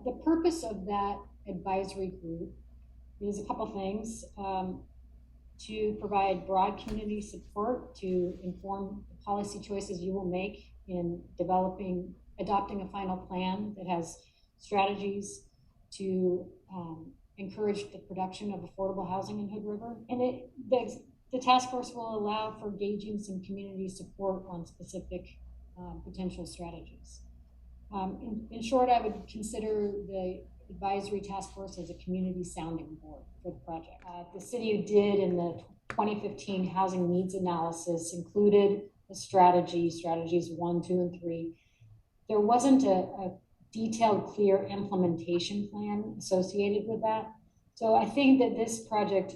The purpose of that advisory group is a couple things. To provide broad community support to inform the policy choices you will make in adopting a final plan that has strategies to encourage the production of affordable housing in Hood River. And the task force will allow for gauging some community support on specific potential strategies. In short, I would consider the advisory task force as a community sounding board for the project. The city did in the 2015 housing needs analysis included the strategies 1, 2, and 3. There wasn't a detailed, clear implementation plan associated with that. So I think that this project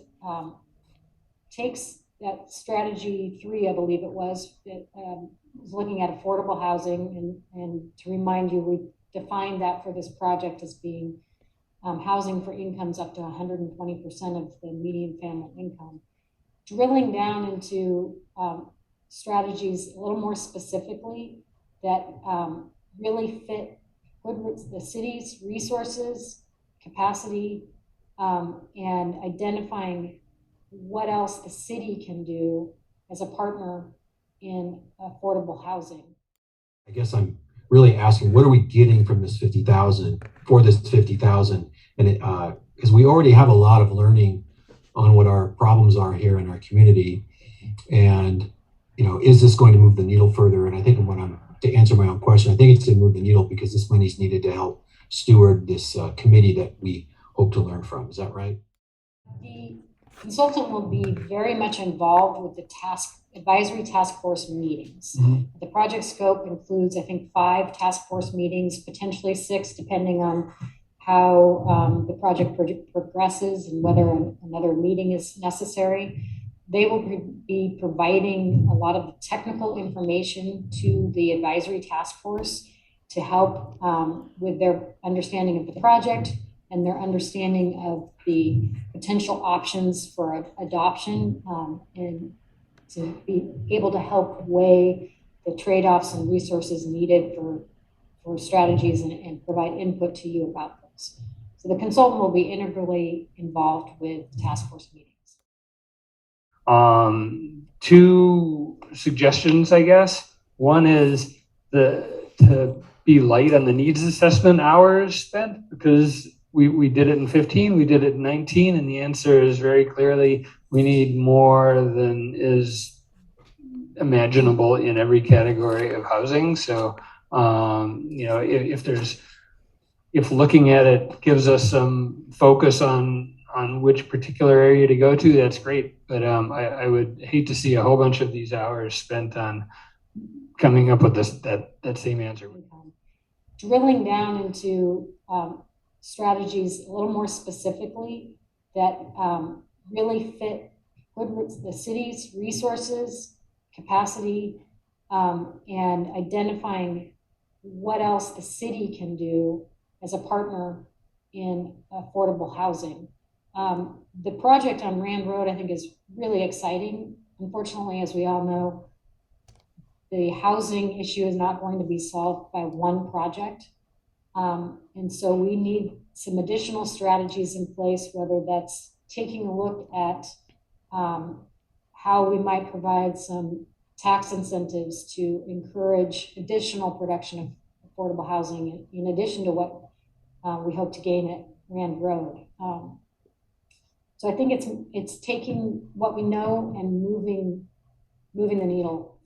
takes that strategy 3, I believe it was, that was looking at affordable housing, and to remind you, we defined that for this project as being housing for incomes up to 120% of the median family income. Drilling down into strategies a little more specifically that really fit the city's resources, capacity, and identifying what else the city can do as a partner in affordable housing. I guess I'm really asking, what are we getting from this 50,000 for this 50,000? And because we already have a lot of learning on what our problems are here in our community, and is this going to move the needle further? And I think to answer my own question, I think it's to move the needle because this money is needed to help steward this committee that we hope to learn from. Is that right? The consultant will be very much involved with the advisory task force meetings. Mm-hmm. The project scope includes, I think, 5 task force meetings, potentially 6, depending on how the project progresses and whether another meeting is necessary. They will be providing a lot of the technical information to the advisory task force to help with their understanding of the project and their understanding of the potential options for adoption, and to be able to help weigh the trade-offs and resources needed for strategies and provide input to you about those. So the consultant will be integrally involved with task force meetings. 2 suggestions, I guess. One is to be light on the needs assessment hours spent, because we did it in 15, we did it in 19, and the answer is very clearly we need more than is imaginable in every category of housing. So, if looking at it gives us some focus on which particular area to go to, that's great. But I would hate to see a whole bunch of these hours spent on coming up with that same answer. Drilling down into strategies a little more specifically that really fit the city's resources, capacity, and identifying what else the city can do as a partner in affordable housing. The project on Rand Road, I think, is really exciting. Unfortunately, as we all know, the housing issue is not going to be solved by one project. And so we need some additional strategies in place, whether that's taking a look at how we might provide some tax incentives to encourage additional production of affordable housing in addition to what we hope to gain at Rand Road. So I think it's taking what we know and moving the needle